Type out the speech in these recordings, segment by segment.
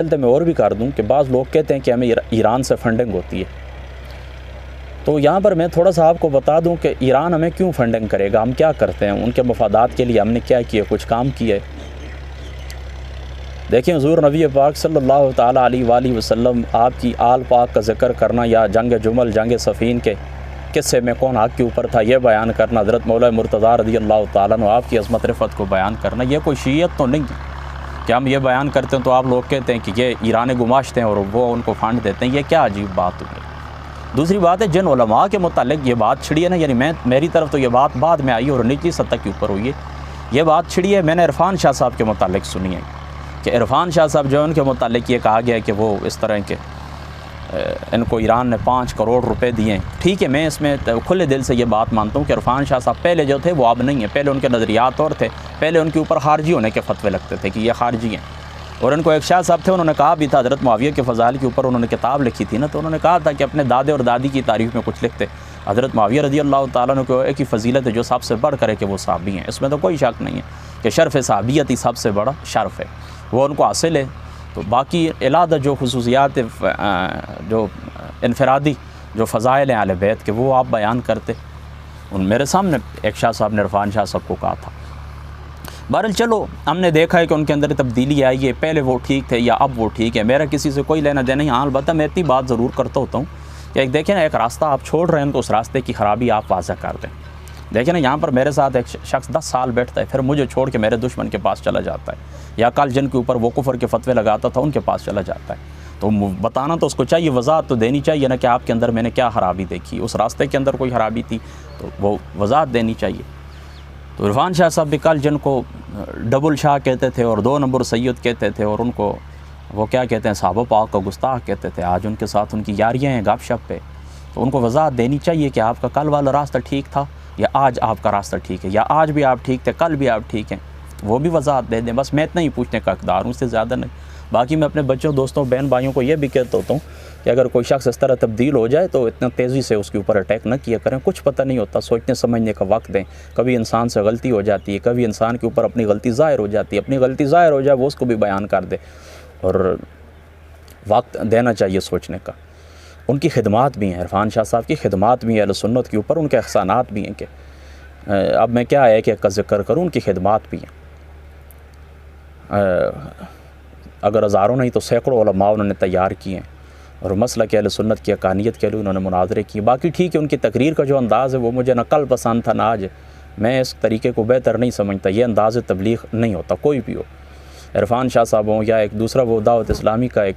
चलते मैं और भी कर दूं कि बाज़ लोग कहते हैं कि हमें ईरान से फंडिंग होती है। तो यहाँ पर मैं थोड़ा सा आपको बता दूं कि ईरान हमें क्यों फंडिंग करेगा, हम क्या करते हैं उनके मफादात के लिए, हमने क्या किया, कुछ काम किया है। देखिए हुज़ूर नबी पाक सल्लल्लाहु ताला अलैहि वसल्लम आपकी आल पाक का ज़िक्र करना या जंग जुमल जंग सफ़ीन के किस्से में कौन हक़ के ऊपर था ये बयान करना, हज़रत मौला मुर्तज़ा रज़ियल्लाहु ताला अन्हु आपकी अज़मत रिफ़त को बयान करना, ये कोई शीयत तो नहीं है कि हम ये बयान करते हैं तो आप लोग कहते हैं कि ये ईरान गुमाश्ते हैं और वो उनको फ़ंड देते हैं। ये क्या अजीब बात हुई। दूसरी बात है जिन उलमा के मुतालिक ये बात छिड़ी है ना, यानी मेरी तरफ तो ये बात बाद में आई और निचली सतह के ऊपर हुई है, ये बात छिड़ी है मैंने इरफ़ान शाह साहब के मुतालिक सुनी है कि इरफ़ान शाह साहब जो है उनके मुतालिक ये कहा गया है कि वो इस तरह के इनको ईरान ने 5 करोड़ रुपए दिए। ठीक है, मैं इसमें खुले दिल से ये बात मानता हूँ कि इरफ़ान शाह साहब पहले जो थे वो अब नहीं है, पहले उनके नज़रियात और थे, पहले उनके ऊपर खारजी होने के फतवे लगते थे कि ये खारजी हैं। और उनको एक शाह साहब थे, उन्होंने कहा भी था, हज़रत मुआविया के फ़ज़ाइल के ऊपर उन्होंने किताब लिखी थी ना, तो उन्होंने कहा था कि अपने दादे और दादी की तारीफ़ में कुछ लिखते। हज़रत मुआविया रज़ियल्लाहु ताला अन्हु को एक ही फ़जीलत है जो सबसे बढ़ कर के वो सहाबी हैं, इसमें तो कोई शक नहीं है कि शर्फ़ सहाबियत ही सबसे बड़ा शर्फ़ है, वो उनको हासिल है। तो बाकी इलादा जो खुसूसियात जो इनफरादी जो फ़ज़ाइल हैं अहले बैत के वो आप बयान करते। मेरे सामने एक शाह साहब ने इरफ़ान शाह साहब को कहा था। बहरहाल चलो हमने देखा है कि उनके अंदर तब्दीली आई है, पहले वो ठीक थे या अब वो ठीक है, मेरा किसी से कोई लेना देना नहीं। हाँ अलबत्ता मैं इतनी बात ज़रूर करता होता हूँ कि एक देखें ना, एक रास्ता आप छोड़ रहे हैं तो उस रास्ते की ख़राबी आप वाज़ह कर दें। देखें ना, यहाँ पर मेरे साथ एक शख्स 10 साल बैठता है, फिर मुझे छोड़ के मेरे दुश्मन के पास चला जाता है, या कल जिनके ऊपर वो कुफर के फतवे लगाता था उनके पास चला जाता है। तो बताना तो उसको चाहिए, वज़ाहत तो देनी चाहिए ना कि आपके अंदर मैंने क्या ख़राबी देखी, उस रास्ते के अंदर कोई ख़राबी थी तो वो वज़ाहत देनी चाहिए। तो इरफ़ान शाह साहब भी कल जिनको डबल शाह कहते थे और 2 नंबर सैयद कहते थे और उनको वो क्या कहते हैं सहाबा पाक का गुस्ताख कहते थे, आज उनके साथ उनकी यारियाँ हैं गपशप पे, तो उनको वज़ाहत देनी चाहिए कि आपका कल वाला रास्ता ठीक था या आज आपका रास्ता ठीक है, या आज भी आप ठीक थे कल भी आप ठीक हैं, वो भी वज़ाहत दे दें। बस मैं इतना ही पूछने का हक़दार हूँ, उससे ज़्यादा नहीं। बाकी मैं अपने बच्चों दोस्तों बहन भाइयों को ये भी कहता होता हूँ कि अगर कोई शख्स इस तरह तब्दील हो जाए तो इतना तेज़ी से उसके ऊपर अटैक न किया करें, कुछ पता नहीं होता, सोचने समझने का वक्त दें। कभी इंसान से गलती हो जाती है, कभी इंसान के ऊपर अपनी गलती ज़ाहिर हो जाती है, अपनी गलती ज़ाहिर हो जाए वो उसको भी बयान कर दे और वक्त देना चाहिए सोचने का। उनकी खिदमात भी हैं, इरफ़ान शाह साहब की खिदमात भी हैं अहले सुन्नत के ऊपर, उनके एहसानात भी हैं कि अब मैं क्या है कि का ज़िक्र करूँ, उनकी खिदमात भी हैं। अगर हज़ारों नहीं तो सैकड़ों उलमा उन्होंने तैयार किए हैं और मसला के अहले सुन्नत की हक़ानियत के लिए उन्होंने मुनाज़रे किए। बाकी ठीक है, उनकी तकरीर का जो अंदाज़ है वो मुझे न कल पसंद था ना आज, मैं इस तरीके को बेहतर नहीं समझता। ये अंदाज़ तबलीग नहीं होता, कोई भी हो, इरफ़ान शाह साहब हों या एक दूसरा वो दावत इस्लामी का एक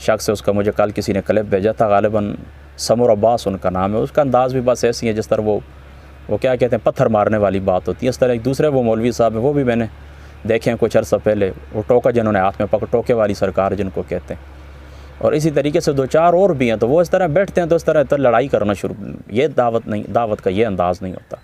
शख्स है, उसका मुझे कल किसी ने क्लिप भेजा था, ग़ालिबन समर अब्बास उनका नाम है, उसका अंदाज़ भी बस ऐसी है जिस तरह वो क्या कहते हैं पत्थर मारने वाली बात होती है। इस तरह एक दूसरे वो मौलवी साहब है, वो भी मैंने देखे हैं कुछ अर्सा पहले, वो टोका जिन्होंने हाथ में पकड़, टोके वाली सरकार जिनको कहते हैं, और इसी तरीके से 2-4 और भी हैं। तो वो इस तरह बैठते हैं तो इस तरह तो लड़ाई करना शुरू, ये दावत नहीं, दावत का ये अंदाज़ नहीं होता।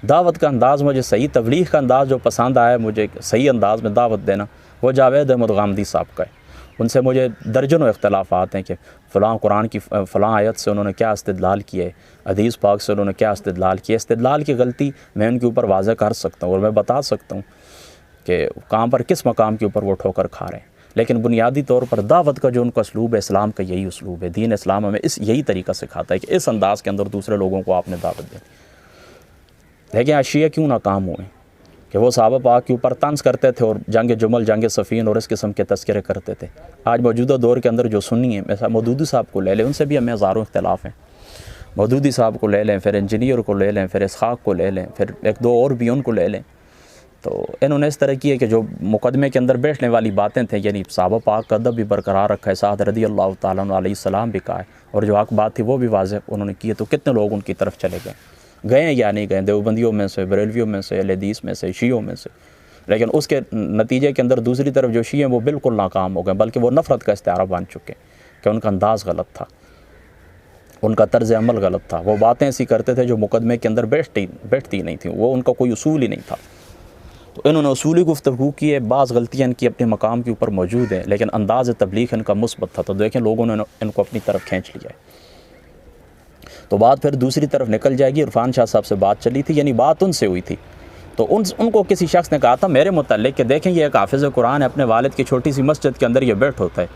दावत का अंदाज़ मुझे सही, तबलीग का अंदाज़ जो पसंद आया मुझे सही अंदाज़ में दावत देना, वो जावेद अहमद गामदी साहब का है। उनसे मुझे दर्जनों इख्तलाफ़ात हैं कि फ़लाँ कुरान की फ़लाँ आयत से उन्होंने क्या इस्तिदलाल किया है, हदीस पाक से उन्होंने क्या इस्तिदलाल किया। इस्तिदलाल की गलती मैं उनके ऊपर वाज़ह कर सकता हूँ और मैं बता सकता हूँ कि कहाँ पर किस मकाम के ऊपर वो ठोकर खा रहे हैं, लेकिन बुनियादी तौर पर दावत का जो उनका उसलूब है, इस्लाम का यही उसलूब है, दीन इस्लाम हमें यही तरीका सिखाता है कि इस अंदाज़ के अंदर दूसरे लोगों को आपने दावत दी। देखिए आशिया क्यों नाकाम हुए कि वो सहाबा पाक के ऊपर तंज़ करते थे और जंग जुमल जंग सफ़ीन और इस किस्म के तज़किरे करते थे। आज मौजूदा दौर के अंदर जो सुन्नी है, मैं मौदूदी साहब को ले लें, उनसे भी हमें हज़ारों इख्तलाफ़ हैं। मौदूदी साहब को ले लें, फिर इंजीनियर को ले लें, फिर इसहाक़ को ले लें, फिर 1-2 और भी उनको ले लें, तो इन्होंने इस तरह की है कि जो मुकदमे के अंदर बैठने वाली बातें थे, यानी सहाबा पाक का अदब भी बरकरार रखा है, साद रज़ियल्लाहु ताला अन्हु अलैहिस्सलाम भी कहा है, और जो हक़ बात थी वो भी वाज़ेह उन्होंने की है। तो कितने लोग उनकी तरफ चले गए या नहीं गए, देवबंदियों में से, बरेलवियों में से, अहले हदीस में से, शियों में से, लेकिन उसके नतीजे के अंदर दूसरी तरफ जो शिये वो बिल्कुल नाकाम हो गए, बल्कि वो नफ़रत का इस्तिआरा बन चुके कि उनका अंदाज़ गलत था, उनका तर्ज़ अमल गलत था, वो बातें ऐसी करते थे जो मुकदमे के अंदर बैठती नहीं थी, वो उनका कोई उसूल ही नहीं था। तो इन्होंने उसूली गुफ्तगू की है, बाज़ गलतियाँ इनकी अपने मकाम के ऊपर मौजूद हैं, लेकिन अंदाज़ तबलीग इनका मुस्बत था। तो देखें लोगों ने इनको अपनी तरफ खींच लिया है। तो बात फिर दूसरी तरफ निकल जाएगी। इरफ़ान शाह साहब से बात चली थी, यानी बात उनसे हुई थी तो उनको किसी शख्स ने कहा था मेरे मुतल्लिक कि देखें ये एक हाफिज़ कुरान है, अपने वालिद की छोटी सी मस्जिद के अंदर ये बैठ होता है,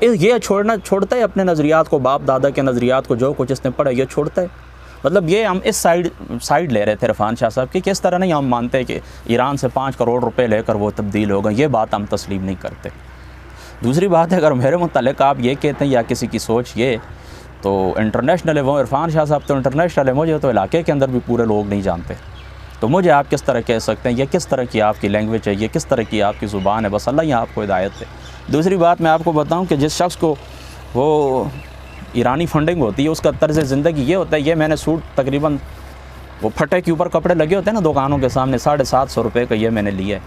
ये छोड़ता है अपने नज़रियात को, बाप दादा के नज़रियात को, जो कुछ इसने पढ़ा ये छोड़ता है। मतलब ये हम इस साइड ले रहे थे इरफान शाह साहब कि किस तरह नहीं हम मानते कि ईरान से 5 करोड़ रुपए लेकर वो तब्दील हो गए, ये बात हम तस्लीम नहीं करते। दूसरी बात है, अगर मेरे मुतल्लिक आप ये कहते हैं या किसी की सोच ये, तो इंटरनेशनल है वो इरफान शाह साहब तो इंटरनेशनल है, मुझे तो इलाके के अंदर भी पूरे लोग नहीं जानते, तो मुझे आप किस तरह कह सकते हैं, ये किस तरह की आपकी लैंग्वेज है, ये किस तरह की आपकी ज़ुबान है, बस अल्लाह ही आपको हिदायत है। दूसरी बात मैं आपको बताऊं कि जिस शख्स को वो ईरानी फंडिंग होती है उसका तर्ज़ ज़िंदगी ये होता है, ये मैंने सूट तकरीबन वो फटे के ऊपर कपड़े लगे होते हैं ना दुकानों के सामने, 750 रुपये का ये मैंने लिया है।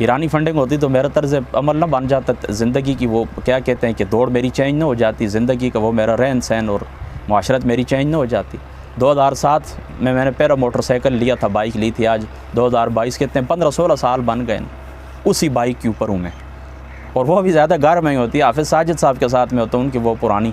ईरानी फंडिंग होती तो मेरा तर्ज़ अमल ना बन जाता ज़िंदगी की, वो क्या कहते हैं कि दौड़ मेरी चेंज ना हो जाती ज़िंदगी का, वो मेरा रहन सहन और माशरत मेरी चेंज ना हो जाती। 2007 में मैंने पहला मोटरसाइकिल लिया था, बाइक ली थी, आज 2022 कितने 15-16 साल बन गए उसी बाइक के ऊपर हूँ मैं, और वो भी ज़्यादा घर में ही होती है। हाफिज़ साजिद साहब के साथ में होता हूँ, उनकी वो पुरानी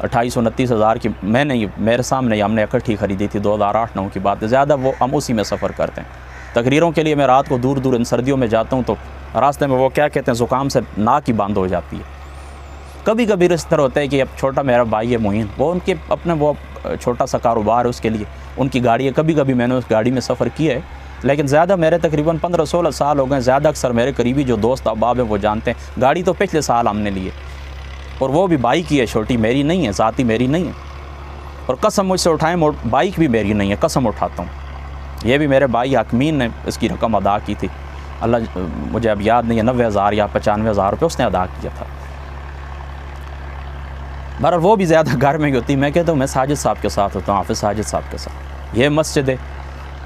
28-29 हज़ार की मैं नहीं, मेरे सामने हमने इकट्ठी ख़रीदी थी, 2008-9 की बात है। ज़्यादा वो हम उसी में सफ़र करते हैं। तकरीरों के लिए मैं रात को दूर दूर इन सर्दियों में जाता हूँ तो रास्ते में वो क्या कहते हैं ज़ुकाम से नाक ही बंद हो जाती है। कभी कभी इस तरह होता है कि अब छोटा मेरा भाई है मोइन, वो उनके अपने वो छोटा सा कारोबार है, उसके लिए उनकी गाड़ी है, कभी कभी मैंने उस गाड़ी में सफ़र किया है, लेकिन ज़्यादा मेरे तकरीबन 15-16 साल हो गए। ज़्यादा अक्सर मेरे करीबी जो दोस्त अहबाब हैं वो जानते हैं, गाड़ी तो पिछले साल हमने लिए, और वो भी बाइक की है, छोटी, मेरी नहीं है, ज़ाती मेरी नहीं है, और कसम मुझसे उठाएँ बाइक भी मेरी नहीं है, कसम उठाता हूँ। ये भी मेरे भाई हकमीन ने इसकी रकम अदा की थी, अल्लाह मुझे अब याद नहीं है, 90,000 या 95,000 रुपये उसने अदा किया था। बहरहाल वो भी ज़्यादा घर में ही होती। मैं कहता हूँ मैं साजिद साहब के साथ होता हूँ, हाफिज़ साजिद साहब के साथ। ये मस्जिद है,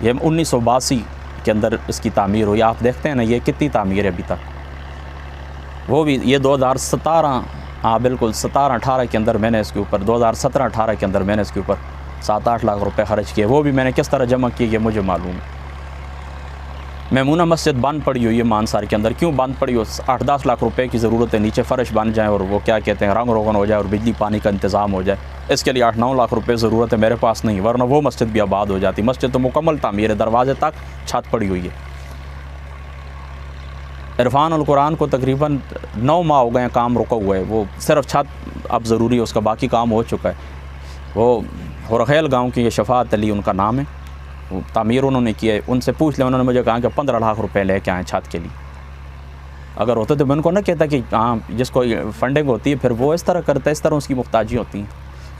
ये 1982 के अंदर इसकी तामीर हुई, आप देखते हैं ना ये कितनी तामीर है अभी तक। वो भी ये 2017, हाँ बिल्कुल 17-18 के अंदर मैंने इसके ऊपर 2017-18 के अंदर मैंने इसके ऊपर 7-8 लाख रुपए खर्च किए। वो भी मैंने किस तरह जमा किए ये मुझे मालूम है। मेमूना मस्जिद बंद पड़ी हुई है मानसार के अंदर, क्यों बंद पड़ी हो, 8-10 लाख रुपए की ज़रूरत है, नीचे फ़र्श बन जाए और वो क्या कहते हैं रंग रोगन हो जाए और बिजली पानी का इंतज़ाम हो जाए, इसके लिए 8-9 लाख रुपए ज़रूरत है, मेरे पास नहीं, वरना वो मस्जिद भी आबाद हो जाती। मस्जिद तो मुकम्मल तामीर है, दरवाजे तक छत पड़ी हुई है। इरफान उल कुरान को तकरीबन 9 माह हो गए हैं, काम रुका हुआ है, वो सिर्फ छत अब ज़रूरी है, उसका बाकी काम हो चुका है। वो हुरखेल गाँव की ये शफात अली उनका नाम है, वो तामीर उन्होंने किया है, उनसे पूछ लिया, उन्होंने मुझे कहा कि 15 लाख रुपए लेके आए छत के लिए। अगर होते तो मैं उनको ना कहता कि हाँ जिसको फंडिंग होती है फिर वो इस तरह करता है, इस तरह उसकी मुख्ताजी होती है,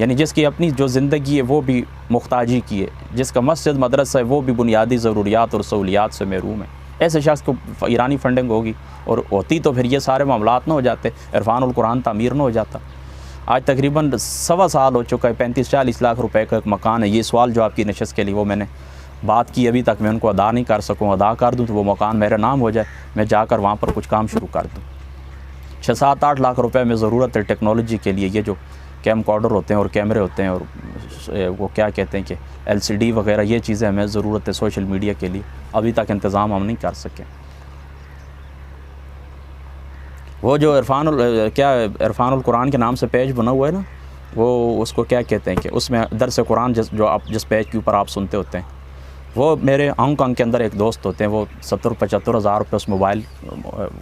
यानी जिसकी अपनी जो ज़िंदगी है वो भी मुख्ताजी की है, जिसका मस्जिद मदरसा है वो भी बुनियादी ज़रूरियात और सहूलियात से महरूम है, ऐसे शख्स को ईरानी फंडिंग होगी और होती तो फिर ये सारे मामलात ना हो जाते, इरफान उल कुरान तामीर ना हो जाता। आज तकरीबन 1.25 साल हो चुका है, 35-40 लाख रुपए का एक मकान है। ये सवाल जो आपकी नशस्त के लिए वो मैंने बात की, अभी तक मैं उनको अदा नहीं कर सकूँ, अदा कर दूँ तो वो मकान मेरे नाम हो जाए, मैं जाकर वहाँ पर कुछ काम शुरू कर दूँ। 6-7-8 लाख रुपए में ज़रूरत है टेक्नोलॉजी के लिए, ये जो कैम कॉर्डर होते हैं और कैमरे होते हैं और वो क्या कहते हैं कि LCD वगैरह, ये चीज़ें हमें ज़रूरत है सोशल मीडिया के लिए, अभी तक इंतज़ाम हम नहीं कर सके। वो जो इरफानुल कुरान के नाम से पेज बना हुआ है ना, वो उसको क्या कहते हैं कि उसमें दरस कुरान जो आप जिस पेज के ऊपर आप सुनते होते हैं, वो मेरे हांगकॉन्ग के अंदर एक दोस्त होते हैं, वो 70-75 हज़ार रुपये उस मोबाइल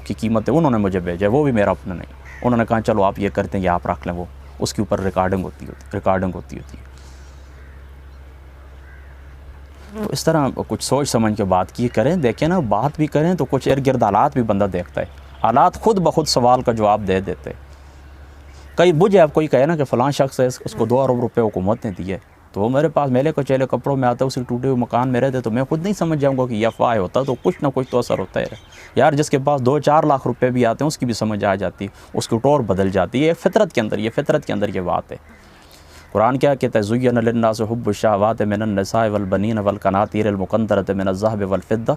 की कीमत है, उन्होंने मुझे भेजा, वो भी मेरा अपना नहीं। उन्होंने कहा चलो आप ये करते हैं, ये आप रख लें, वो उसके ऊपर रिकॉर्डिंग होती है। तो इस तरह कुछ सोच समझ के बात की करें, देखें ना, बात भी करें तो कुछ इर्द गिर्द हालात भी बंदा देखता है, हालात खुद ब खुद सवाल का जवाब दे देते। कई मुझे आप कोई कहे ना कि फ़लाँ शख्स है उसको 2 अरब रुपये हुकूमत ने दिए, तो वो मेरे पास मेले कचेले कपड़ों में आता है, उसी टूटे हुए मकान में रहते, तो मैं खुद नहीं समझ जाऊँगा कि यह अफवाह होता, तो कुछ ना कुछ तो असर होता है यार। जिसके पास 2-4 लाख रुपए भी आते हैं उसकी भी समझ आ जाती है, उसकी टोर बदल जाती है। फितरत के अंदर ये बात है। कुरान क्या कहता है, ज़ुय्यिना लिन्नासि हुब्बुश शहवाति मिनन निसाइ वल बनीन वल क़नातीरिल मुक़न्तरति मिनज़ ज़हबि वल फ़िद्दा।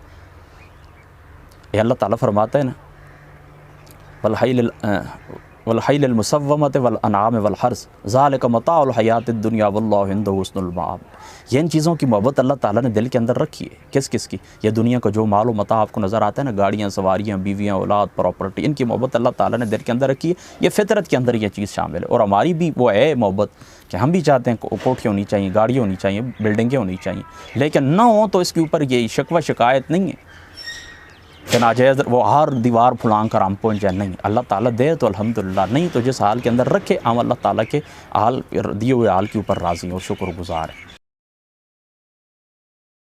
ये अल्लाह ताला फरमाता है ना, वलहैल मुसव्वमत वल अनाम वल हर्स ज़ालिका मताउल हयातिद दुनिया वल्लाहु इंदहु हुस्नुल मआब। ये इन चीज़ों की मोहब्बत अल्लाह ताला ने दिल के अंदर रखी है। किस किस की? ये दुनिया का जो माल व मता आपको नज़र आता है ना, गाड़ियाँ, सवारियाँ, बीवियाँ, औलाद, प्रॉपर्टी, इनकी मोहब्बत अल्लाह ताला ने दिल के अंदर रखी है। ये फितरत के अंदर ये चीज़ शामिल है। और हमारी भी वो है मोहब्बत कि हम भी चाहते हैं कोठियाँ होनी चाहिए, गाड़ी होनी चाहिए, बिल्डिंगें होनी चाहिए, लेकिन ना हो तो इसके ऊपर ये शिकवा शिकायत नहीं है कि नाजायज़ वो हर दीवार फुलांग कर हम पहुँच जाए। नहीं, अल्लाह ताला दे तो अल्हम्दुलिल्लाह, नहीं तो जिस हाल के अंदर रखे हम अल्लाह ताला के हाल दिए हुए हाल के ऊपर राज़ी और शुक्रगुज़ार हैं।